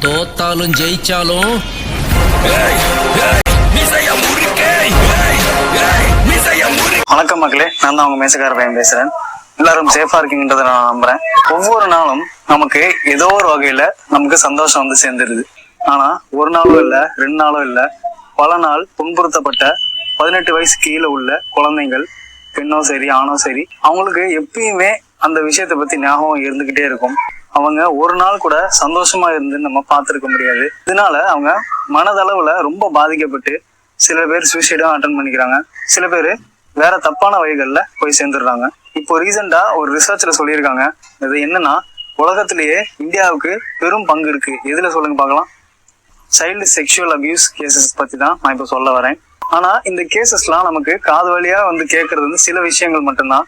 தோத்தாலும் ஜெயிச்சாலும் வணக்கம் மக்களே, நான் தான் உங்க மேசக்கார பையன் பேசுறேன். எல்லாரும் சேஃபா இருக்கீங்கன்றத நான் நம்புறேன். ஒவ்வொரு நாளும் நமக்கு ஏதோ ஒரு வகையில நமக்கு சந்தோஷம் வந்து சேர்ந்துருது. ஆனா ஒரு நாளும் இல்ல, 2 நாளும் இல்ல, பல நாள் துன்புறுத்தப்பட்ட 18 வயசு கீழே உள்ள குழந்தைகள், பெண்ணோ சரி ஆணோ சரி, அவங்களுக்கு எப்பயுமே அந்த விஷயத்த பத்தி ஞாபகம் இருந்துகிட்டே இருக்கும். அவங்க ஒரு நாள் கூட சந்தோஷமா இருந்து நம்ம பார்த்திருக்க முடியாது. இதனால அவங்க மனதளவுல ரொம்ப பாதிக்கப்பட்டு சில பேர் சூசைடும் அட்டன் பண்ணிக்கிறாங்க, சில பேர் வேற தப்பான வழிகள்ல போய் சேர்ந்துடுறாங்க. இப்போ ரீசெண்டா ஒரு ரிசர்ச்ல சொல்லியிருக்காங்க, இது என்னன்னா, உலகத்திலேயே இந்தியாவுக்கு பெரும் பங்கு இருக்கு. எதுல சொல்லுங்க பார்க்கலாம்? சைல்டு செக்ஷுவல் அபியூஸ் கேசஸ் பத்தி தான் நான் இப்போ சொல்ல வரேன். ஆனா இந்த கேசஸ்லாம் நமக்கு காது வழியா வந்து கேட்கறது வந்து சில விஷயங்கள் மட்டும்தான்.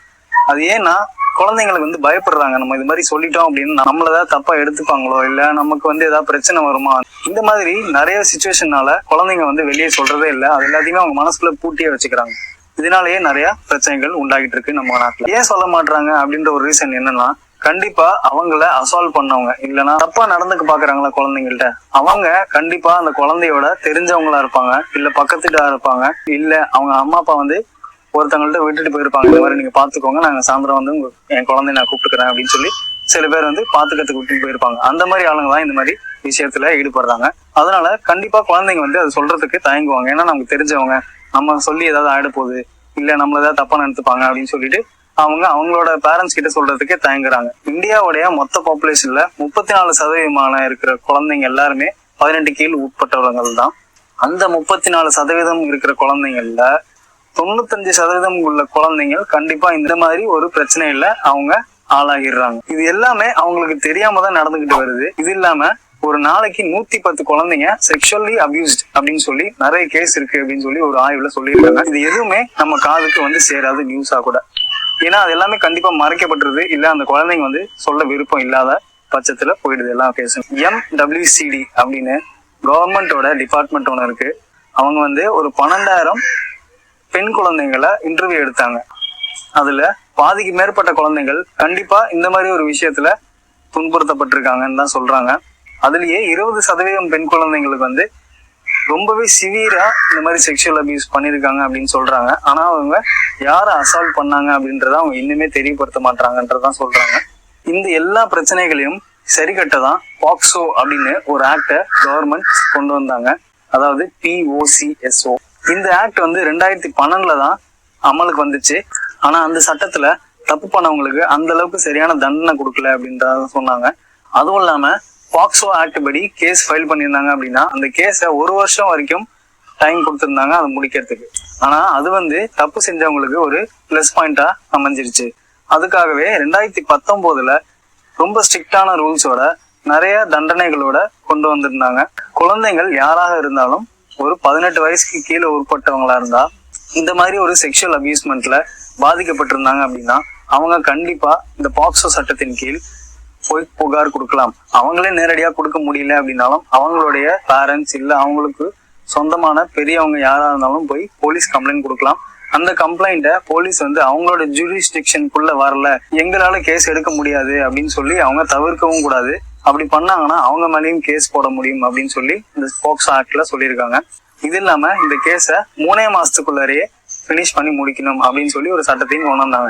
அது ஏன்னா குழந்தைங்களுக்கு வந்து பயப்படுறாங்க. நம்ம இது மாதிரி சொல்லிட்டோம் அப்படின்னு நம்மளதான் தப்பா எடுத்துப்பாங்களோ, இல்ல நமக்கு வந்து ஏதாவது பிரச்சனை வருமா, இந்த மாதிரி நிறைய சிச்சுவேஷனால குழந்தைங்க வந்து வெளியே சொல்றதே இல்லை. அது எல்லாத்தையுமே அவங்க மனசுக்குள்ள பூட்டியே வச்சுக்கிறாங்க. இதனாலேயே நிறைய பிரச்சனைகள் உண்டாகிட்டு இருக்கு நம்ம நாட்டுல. ஏன் சொல்ல மாட்டாங்க அப்படின்ற ஒரு ரீசன் என்னன்னா, கண்டிப்பா அவங்கள அசால்வ் பண்ணவங்க, இல்லைன்னா தப்பா நடந்துக்க பாக்குறாங்களா குழந்தைங்கள்ட்ட, அவங்க கண்டிப்பா அந்த குழந்தையோட தெரிஞ்சவங்களா இருப்பாங்க, இல்ல பக்கத்துட்டா இருப்பாங்க, இல்ல அவங்க அம்மா அப்பா வந்து ஒருத்தவங்கள்ட்ட விட்டுட்டு போயிருப்பாங்க. இந்த மாதிரி நீங்க பாத்துக்கோங்க, நாங்க சாயந்தரம் வந்து என் குழந்தைய நான் கூப்பிட்டுக்கிறேன் அப்படின்னு சொல்லி சில பேர் வந்து பாத்துக்கிறதுக்கு விட்டுட்டு போயிருப்பாங்க. அந்த மாதிரி ஆளுங்க தான் இந்த மாதிரி விஷயத்துல ஈடுபடுறாங்க. அதனால கண்டிப்பா குழந்தைங்க வந்து அது சொல்றதுக்கு தயங்குவாங்க. ஏன்னா நமக்கு தெரிஞ்சவங்க, நம்ம சொல்லி ஏதாவது ஆயிட போகுது, இல்ல நம்மள ஏதாவது தப்பா நினைத்துப்பாங்க அப்படின்னு சொல்லிட்டு அவங்களோட பேரண்ட்ஸ் கிட்ட சொல்றதுக்கே தயங்குறாங்க. இந்தியாவுடைய மொத்த பாப்புலேஷன்ல 34% இருக்கிற குழந்தைங்க எல்லாருமே 18 கீழ் உட்பட்டவர்கள் தான். அந்த 34% இருக்கிற குழந்தைங்கள்ல 95% உள்ள குழந்தைகள் கண்டிப்பா இந்த மாதிரி ஒரு பிரச்சனையில அவங்க ஆளாகிடுறாங்க. இது எல்லாமே அவங்களுக்கு தெரியாம தான் நடந்துகிட்டு வருது. இது இல்லாம ஒரு நாளைக்கு 110 குழந்தைங்க செக்ஷுவலி அபியூஸ்ட் அப்படின்னு சொல்லி நிறைய கேஸ் இருக்கு அப்படின்னு சொல்லி ஒரு ஆய்வுல சொல்லியிருக்காங்க. இது எதுவுமே நம்ம காதுக்கு வந்து சேராது நியூஸா கூட. ஏன்னா அது எல்லாமே கண்டிப்பா மறைக்கப்பட்டுருது, இல்ல அந்த குழந்தைங்க வந்து சொல்ல விருப்பம் இல்லாத பட்சத்துல போயிடுது எல்லாம் கேஸும். MWCD அப்படின்னு கவர்மெண்டோட டிபார்ட்மெண்ட் ஒன்று இருக்கு. அவங்க வந்து ஒரு 12,000 பெண் குழந்தைங்களை இன்டர்வியூ எடுத்தாங்க. அதுல பாதிக்கு மேற்பட்ட குழந்தைகள் கண்டிப்பா இந்த மாதிரி ஒரு விஷயத்துல துன்புறுத்தப்பட்டிருக்காங்கன்னு தான் சொல்றாங்க. அதுலயே 20% பெண் குழந்தைங்களுக்கு வந்து ரொம்பவே சிவியரா இந்த மாதிரி செக்ஷுவல் அபியூஸ் பண்ணிருக்காங்க அப்படின்னு சொல்றாங்க. ஆனா அவங்க யாரை அசால்வ் பண்ணாங்க அப்படின்றத அவங்க இன்னுமே தெரியப்படுத்த மாட்டாங்கன்றதான் சொல்றாங்க. இந்த எல்லா பிரச்சனைகளையும் சரி கட்டதான் பாக்ஸோ அப்படின்னு ஒரு ஆக்ட கவர்மெண்ட் கொண்டு வந்தாங்க. அதாவது POCSO. இந்த ஆக்ட் வந்து 2012 தான் அமலுக்கு வந்துச்சு. ஆனா அந்த சட்டத்துல தப்பு பண்ணவங்களுக்கு அந்த அளவுக்கு சரியான தண்டனை கொடுக்கல அப்படின்றத சொன்னாங்க. அதுவும் இல்லாம பாக்ஸோ ஆக்ட் படி கேஸ் ஃபைல் பண்ணியிருந்தாங்க அப்படின்னா அந்த கேஸை 1 வருஷம் வரைக்கும் டைம் கொடுத்துருந்தாங்க அதை முடிக்கிறதுக்கு. ஆனா அது வந்து தப்பு செஞ்சவங்களுக்கு ஒரு பிளஸ் பாயிண்டா அமைஞ்சிருச்சு. அதுக்காகவே 2019 ரொம்ப ஸ்ட்ரிக்டான ரூல்ஸோட நிறைய தண்டனைகளோட கொண்டு வந்திருந்தாங்க. குழந்தைகள் யாராக இருந்தாலும் ஒரு 18 வயசுக்கு கீழே உட்பட்டவங்களா இருந்தா இந்த மாதிரி ஒரு செக்ஷுவல் அபியூஸ்மெண்ட்ல பாதிக்கப்பட்டிருந்தாங்க அப்படின்னா அவங்க கண்டிப்பா இந்த பாக்ஸோ சட்டத்தின் கீழ் போய் புகார் கொடுக்கலாம். அவங்களே நேரடியா கொடுக்க முடியல அப்படின்னாலும் அவங்களுடைய பேரண்ட்ஸ் இல்ல அவங்களுக்கு சொந்தமான பெரியவங்க யாரா இருந்தாலும் போய் போலீஸ் கம்ப்ளைண்ட் கொடுக்கலாம். அந்த கம்ப்ளைண்ட்டை போலீஸ் வந்து அவங்களோட ஜூரிஸ்டிக்ஷனுக்குள்ள வரல, எங்களால கேஸ் எடுக்க முடியாது அப்படின்னு சொல்லி அவங்க தவிர்க்கவும் கூடாது. அப்படி பண்ணாங்கன்னா அவங்க மேலேயும் கேஸ் போட முடியும் அப்படின்னு சொல்லி இந்த பாக்ஸோ ஆக்ட்ல சொல்லியிருக்காங்க. இது இல்லாம இந்த கேஸை 3 மாசத்துக்குள்ளாரையே பினிஷ் பண்ணி முடிக்கணும் அப்படின்னு சொல்லி ஒரு சட்டத்தையும் கொண்டு வந்தாங்க.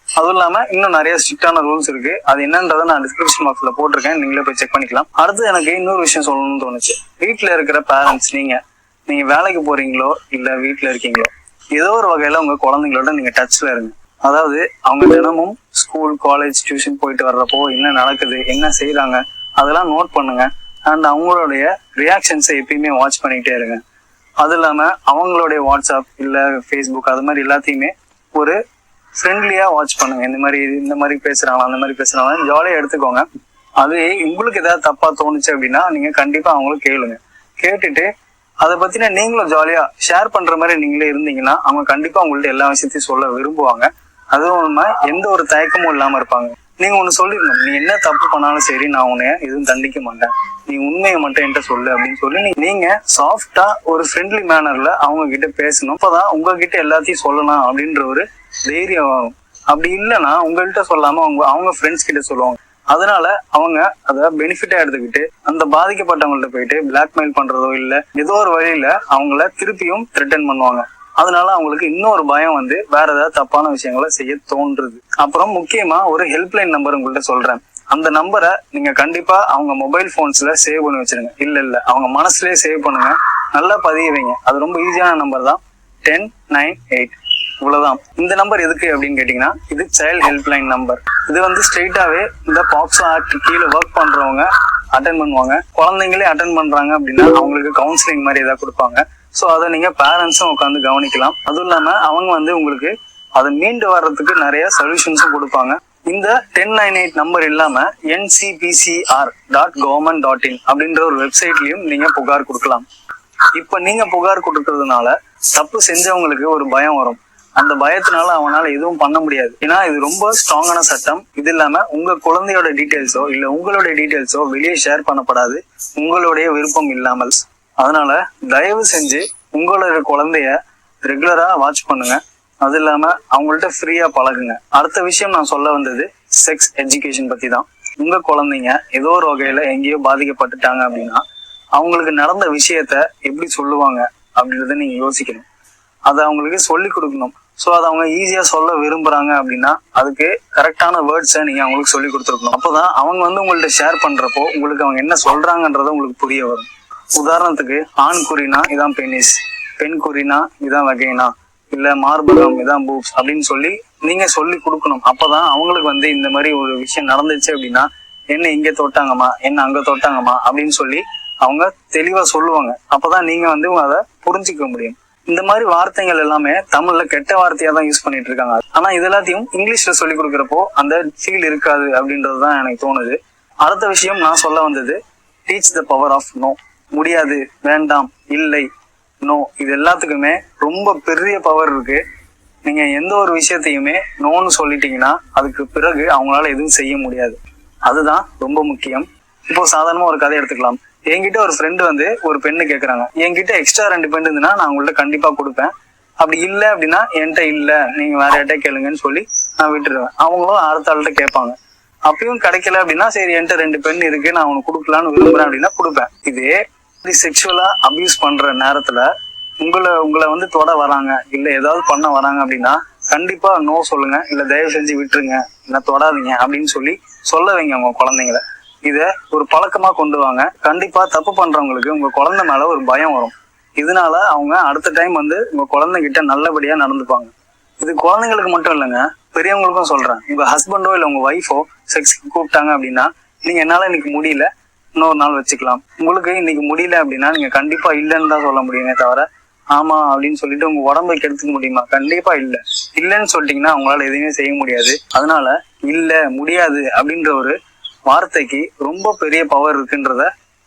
அதுவும் இல்லாம இன்னும் நிறைய ஸ்ட்ரிக்டான ரூல்ஸ் இருக்கு. அது என்னன்றதை நான் டிஸ்கிரிப்ஷன் பாக்ஸ்ல போட்டிருக்கேன், நீங்களே போய் செக் பண்ணிக்கலாம். அடுத்து எனக்கு இன்னொரு விஷயம் சொல்லணும்னு தோணுச்சு. வீட்டுல இருக்கிற பேரண்ட்ஸ், நீங்க வேலைக்கு போறீங்களோ இல்ல வீட்டுல இருக்கீங்களோ, ஏதோ ஒரு வகையில உங்க குழந்தைங்களோட நீங்க டச்ல இருங்க. அதாவது அவங்க தினமும் ஸ்கூல், காலேஜ், டியூஷன் போயிட்டு வர்றப்போ என்ன நடக்குது, என்ன செய்யறாங்க, அதெல்லாம் நோட் பண்ணுங்க. அண்ட் அவங்களுடைய ரியாக்ஷன்ஸை எப்பயுமே வாட்ச் பண்ணிக்கிட்டே இருங்க. அது இல்லாம அவங்களுடைய வாட்ஸ்அப் இல்ல ஃபேஸ்புக் அது மாதிரி எல்லாத்தையுமே ஒரு ஃப்ரெண்ட்லியா வாட்ச் பண்ணுங்க. இந்த மாதிரி பேசுறாங்களா, அந்த மாதிரி பேசுறாங்களா, ஜாலியா எடுத்துக்கோங்க. அது உங்களுக்கு ஏதாவது தப்பா தோணுச்சு அப்படின்னா நீங்க கண்டிப்பா அவங்களுக்கு கேளுங்க. கேட்டுட்டு அதை பத்தின நீங்களும் ஜாலியா ஷேர் பண்ற மாதிரி நீங்களே இருந்தீங்கன்னா அவங்க கண்டிப்பா உங்கள்ட்ட எல்லா விஷயத்தையும் சொல்ல விரும்புவாங்க. அதுவும் இல்லாம எந்த ஒரு தயக்கமும் இல்லாம இருப்பாங்க. நீங்க ஒண்ணு சொல்லிடணும், நீ என்ன தப்பு பண்ணாலும் சரி நான் உன்னைய எதுவும் தண்டிக்க மாட்டேன், நீ உண்மையை மட்டும் என்கிட்ட சொல்லு அப்படின்னு சொல்லி நீங்க சாஃப்டா ஒரு ஃப்ரெண்ட்லி மேனர்ல அவங்க கிட்ட பேசணும். அப்பதான் உங்ககிட்ட எல்லாத்தையும் சொல்லலாம் அப்படின்ற ஒரு தைரியம் வரும். அப்படி இல்லைன்னா உங்கள்கிட்ட சொல்லாம அவங்க ஃப்ரெண்ட்ஸ் கிட்ட சொல்லுவாங்க. அதனால அவங்க அதை பெனிஃபிட்டா எடுத்துக்கிட்டு அந்த பாதிக்கப்பட்டவங்கள்ட்ட போயிட்டு பிளாக்மெயில் பண்றதோ இல்ல ஏதோ ஒரு வழியில அவங்கள திருப்பியும் த்ரெட்டன் பண்ணுவாங்க. அதனால அவங்களுக்கு இன்னொரு பயம் வந்து வேற ஏதாவது தப்பான விஷயங்களை செய்ய தோன்றுது. அப்புறம் முக்கியமா ஒரு ஹெல்ப்லைன் நம்பர் உங்கள்கிட்ட சொல்றேன். அந்த நம்பரை நீங்க கண்டிப்பா அவங்க மொபைல் போன்ஸ்ல சேவ் பண்ணி வச்சிருங்க. இல்ல அவங்க மனசுலயே சேவ் பண்ணுங்க, நல்லா பதிய வைங்க. அது ரொம்ப ஈஸியான நம்பர் தான், 1098. இவ்வளவுதான். இந்த நம்பர் எதுக்கு அப்படின்னு கேட்டீங்கன்னா, இது சைல்ட் ஹெல்ப்லைன் நம்பர். இது வந்து ஸ்ட்ரெயிட்டாவே இந்த பாக்ஸோ ஆக்ட் கீழே ஒர்க் பண்றவங்க அட்டன் பண்ணுவாங்க. குழந்தைங்களே அட்டன் பண்றாங்க அப்படின்னா அவங்களுக்கு கவுன்சிலிங் மாதிரி ஏதாவது கொடுப்பாங்க. ஸோ அதை நீங்க பேரண்ட்ஸும் உட்காந்து கவனிக்கலாம். அதுவும் இல்லாம அவங்க வந்து உங்களுக்கு அதை மீண்டு வர்றதுக்கு நிறைய சொல்யூஷன்ஸும் கொடுப்பாங்க. இந்த 1098 நம்பர் இல்லாம ncpcr.government.in அப்படின்ற ஒரு வெப்சைட்லயும் நீங்க புகார் கொடுக்கலாம். இப்ப நீங்க புகார் கொடுக்கறதுனால தப்பு செஞ்சவங்களுக்கு ஒரு பயம் வரும். அந்த பயத்தினால அவனால எதுவும் பண்ண முடியாது. ஏன்னா இது ரொம்ப ஸ்ட்ராங்கான சட்டம். இது இல்லாம உங்க குழந்தையோட டீட்டெயில்ஸோ இல்ல உங்களுடைய டீட்டெயில்ஸோ வெளியே ஷேர் பண்ணப்படாது, உங்களுடைய விருப்பம் இல்லாமல். அதனால தயவு செஞ்சு உங்களோட குழந்தைய ரெகுலரா வாட்ச் பண்ணுங்க. அது இல்லாம அவங்கள்ட்ட ஃப்ரீயா பழகுங்க. அடுத்த விஷயம் நான் சொல்ல வந்தது செக்ஸ் எஜுகேஷன் பத்தி தான். உங்க குழந்தைங்க ஏதோ ஒரு வகையில எங்கேயோ பாதிக்கப்பட்டுட்டாங்க அப்படின்னா அவங்களுக்கு நடந்த விஷயத்த எப்படி சொல்லுவாங்க அப்படின்றத நீங்க யோசிக்கணும். அதை அவங்களுக்கு சொல்லி கொடுக்கணும். ஸோ அதை அவங்க ஈஸியா சொல்ல விரும்புறாங்க அப்படின்னா அதுக்கு கரெக்டான வேர்ட்ஸை நீங்க அவங்களுக்கு சொல்லி கொடுத்துருக்கணும். அப்போதான் அவங்க வந்து உங்கள்ட்ட ஷேர் பண்றப்போ உங்களுக்கு அவங்க என்ன சொல்றாங்கன்றத உங்களுக்கு புரிய வரும். உதாரணத்துக்கு ஆண் குறினா இதான் பெனிஸ், பெண் குறினா இதான் வகைனா, இல்ல மார்பகம் இதான் பூப்ஸ் அப்படின்னு சொல்லி நீங்க சொல்லி கொடுக்கணும். அப்பதான் அவங்களுக்கு வந்து இந்த மாதிரி ஒரு விஷயம் நடந்துச்சு அப்படின்னா என்ன இங்க தொட்டாங்கம்மா, என்ன அங்க தொட்டாங்கம்மா அப்படின்னு சொல்லி அவங்க தெளிவா சொல்லுவாங்க. அப்பதான் நீங்க வந்து அதை புரிஞ்சுக்க முடியும். இந்த மாதிரி வார்த்தைகள் எல்லாமே தமிழ்ல கெட்ட வார்த்தையா தான் யூஸ் பண்ணிட்டு இருக்காங்க. ஆனா இது எல்லாத்தையும் இங்கிலீஷ்ல சொல்லி கொடுக்குறப்போ அந்த ஃபீல் இருக்காது அப்படின்றதுதான் எனக்கு தோணுது. அடுத்த விஷயம் நான் சொல்ல வந்தது teach the power of no. முடியாது, வேண்டாம், இல்லை, நோ, இது எல்லாத்துக்குமே ரொம்ப பெரிய பவர் இருக்கு. நீங்க எந்த ஒரு விஷயத்தையுமே நோன்னு சொல்லிட்டீங்கன்னா அதுக்கு பிறகு அவங்களால எதுவும் செய்ய முடியாது. அதுதான் ரொம்ப முக்கியம். இப்போ சாதாரணமா ஒரு கதை எடுத்துக்கலாம். என்கிட்ட ஒரு ஃப்ரெண்டு வந்து ஒரு பெண்ணு கேட்கறாங்க, என்கிட்ட எக்ஸ்ட்ரா 2 பெண் இருந்துன்னா நான் உங்கள்ட்ட கண்டிப்பா கொடுப்பேன், அப்படி இல்லை அப்படின்னா என்கிட்ட இல்ல, நீங்க வேற யார்ட்ட கேளுங்கன்னு சொல்லி நான் விட்டுருவேன். அவங்களும் அடுத்த ஆள்கிட்ட கேட்பாங்க. அப்பயும் கிடைக்கல அப்படின்னா சரி என்கிட்ட 2 பெண் இருக்கு, நான் உனக்கு கொடுக்கலான்னு விரும்புறேன் அப்படின்னா கொடுப்பேன். இதே செக்ஷுவலா அபியூஸ் பண்ற நேரத்துல உங்களை வந்து தொட வராங்க இல்ல ஏதாவது பண்ண வராங்க அப்படின்னா கண்டிப்பா நோ சொல்லுங்க, இல்ல தயவு செஞ்சு விட்டுருங்க, இல்ல தொடாதீங்க அப்படின்னு சொல்லி சொல்ல வைங்க உங்க குழந்தைங்களை. இத ஒரு பழக்கமா கொண்டு வாங்க. கண்டிப்பா தப்பு பண்றவங்களுக்கு உங்க குழந்தை மேல ஒரு பயம் வரும். இதனால அவங்க அடுத்த டைம் வந்து உங்க குழந்தைகிட்ட நல்லபடியா நடந்துப்பாங்க. இது குழந்தைங்களுக்கு மட்டும் இல்லைங்க, பெரியவங்களுக்கும் சொல்றேன். உங்க ஹஸ்பண்டோ இல்ல உங்க ஒய்ஃபோ செக்ஸ்க்கு கூப்பிட்டாங்க அப்படின்னா நீங்க என்னால இன்னைக்கு முடியல, இன்னொரு நாள் வச்சுக்கலாம். உங்களுக்கு இன்னைக்கு முடியல அப்படின்னா நீங்க கண்டிப்பா இல்லைன்னு தான் சொல்ல முடியுமே தவிர ஆமா அப்படின்னு சொல்லிட்டு உங்க உடம்பை கெடுத்துக்க முடியுமா? கண்டிப்பா இல்லைன்னு சொல்லிட்டீங்கன்னா அவங்களால எதுவுமே செய்ய முடியாது. அதனால இல்ல முடியாது அப்படின்ற ஒரு வார்த்தைக்கு ரொம்ப பெரிய பவர் இருக்குன்றத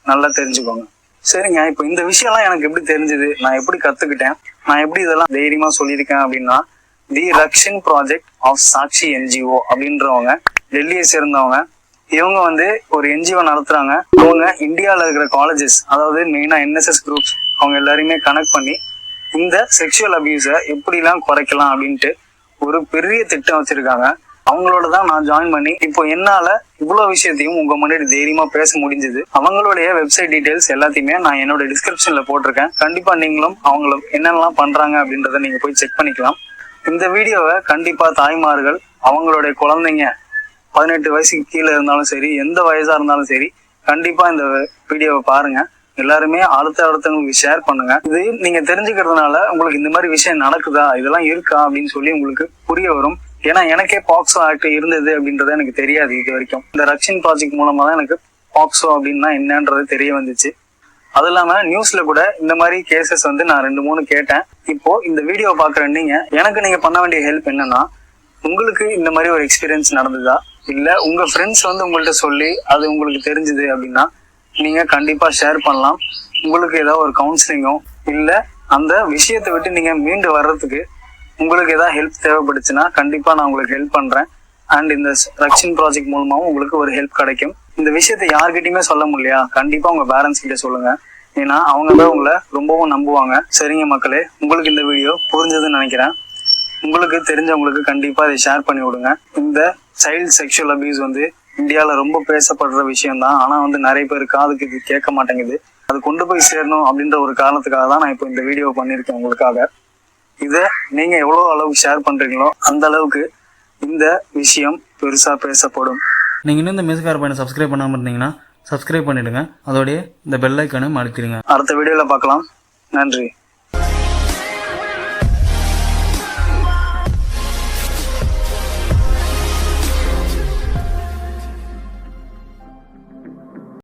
நல்லா தெரிஞ்சுக்கோங்க. சரிங்க, இப்போ இந்த விஷயம்லாம் எனக்கு எப்படி தெரிஞ்சது, நான் எப்படி கத்துக்கிட்டேன், நான் எப்படி இதெல்லாம் தைரியமா சொல்லியிருக்கேன் அப்படின்னா the Rakshan project of Sakshi NGO அப்படின்றவங்க டெல்லியை சேர்ந்தவங்க. இவங்க வந்து ஒரு என்ஜிஓ நடத்துறாங்க. அவங்க இந்தியாவில் இருக்கிற காலேஜஸ், அதாவது மெயினா என்எஸ்எஸ் குரூப்ஸ், அவங்க எல்லாரையுமே கனெக்ட் பண்ணி இந்த செக்ஷுவல் அபியூஸை எப்படிலாம் குறைக்கலாம் அப்படின்ட்டு ஒரு பெரிய திட்டம் வச்சிருக்காங்க. அவங்களோட தான் நான் ஜாயின் பண்ணி இப்போ என்னால இவ்வளவு விஷயத்தையும் உங்க முன்னாடி தைரியமா பேச முடிஞ்சது. அவங்களுடைய வெப்சைட் டீடைல்ஸ் எல்லாத்தையுமே நான் என்னோட டிஸ்கிரிப்ஷன்ல போட்டிருக்கேன். கண்டிப்பா நீங்களும் அவங்களும் என்னென்னலாம் பண்றாங்க அப்படின்றத நீங்க போய் செக் பண்ணிக்கலாம். இந்த வீடியோவை கண்டிப்பா தாய்மார்கள் அவங்களுடைய குழந்தைங்க 18 வயசுக்கு கீழே இருந்தாலும் சரி, எந்த வயசா இருந்தாலும் சரி, கண்டிப்பா இந்த வீடியோவை பாருங்க. எல்லாருமே அடுத்தவங்களுக்கு ஷேர் பண்ணுங்க. இது நீங்க தெரிஞ்சுக்கிறதுனால உங்களுக்கு இந்த மாதிரி விஷயம் நடக்குதா, இதெல்லாம் இருக்கா அப்படின்னு சொல்லி உங்களுக்கு புரிய வரும். ஏன்னா எனக்கே பாக்ஸோ ஆக்ட் இருந்தது அப்படின்றது எனக்கு தெரியாது இது வரைக்கும். இந்த ரக்ஷன் ப்ராஜெக்ட் மூலமா தான் எனக்கு பாக்ஸோ அப்படின்னா என்னன்றது தெரிய வந்துச்சு. அது இல்லாம நியூஸ்ல கூட இந்த மாதிரி கேசஸ் வந்து நான் 2-3 கேட்டேன். இப்போ இந்த வீடியோ பாக்குற நீங்க பண்ண வேண்டிய ஹெல்ப் என்னன்னா, உங்களுக்கு இந்த மாதிரி ஒரு எக்ஸ்பீரியன்ஸ் நடந்ததா, இல்ல உங்க ஃப்ரெண்ட்ஸ் வந்து உங்கள்ட்ட சொல்லி அது உங்களுக்கு தெரிஞ்சது அப்படின்னா நீங்க கண்டிப்பா ஷேர் பண்ணலாம். உங்களுக்கு ஏதாவது ஒரு கவுன்சிலிங்கோ இல்ல அந்த விஷயத்தை விட்டு நீங்க மீண்டு வர்றதுக்கு உங்களுக்கு ஏதாவது ஹெல்ப் தேவைப்படுச்சுன்னா கண்டிப்பா நான் உங்களுக்கு ஹெல்ப் பண்றேன். அண்ட் இந்த ரக்ஷன் ப்ராஜெக்ட் மூலமாவும் உங்களுக்கு ஒரு ஹெல்ப் கிடைக்கும். இந்த விஷயத்த யார்கிட்டயுமே சொல்ல முடியலையா, கண்டிப்பா உங்க பேரண்ட்ஸ் கிட்ட சொல்லுங்க. ஏன்னா அவங்க தான் உங்களை ரொம்பவும் நம்புவாங்க. சரிங்க மக்களே, உங்களுக்கு இந்த வீடியோ புரிஞ்சதுன்னு நினைக்கிறேன். உங்களுக்கு தெரிஞ்சவங்களுக்கு கண்டிப்பா இதை ஷேர் பண்ணி விடுங்க. இந்த சைல்டு செக்ஷுவல் அபியூஸ் வந்து இந்தியாவில் ரொம்ப பேசப்படுற விஷயம் தான். ஆனால் வந்து நிறைய பேர் காதுக்கு இது கேட்க மாட்டேங்குது. அது கொண்டு போய் சேரணும் அப்படின்ற ஒரு காரணத்துக்காக தான் நான் இப்போ இந்த வீடியோ பண்ணியிருக்கேன் உங்களுக்காக. இதை நீங்கள் எவ்வளோ அளவுக்கு ஷேர் பண்ணுறீங்களோ அந்த அளவுக்கு இந்த விஷயம் பெருசாக பேசப்படும். நீங்கள் இன்னும் இந்த மியூசிக்கார பையனை சப்ஸ்கிரைப் பண்ணாமல் இருந்தீங்கன்னா சப்ஸ்கிரைப் பண்ணிவிடுங்க. அதோடைய இந்த பெல் ஐக்கானை அழுத்திடுங்க. அடுத்த வீடியோவில் பார்க்கலாம். நன்றி.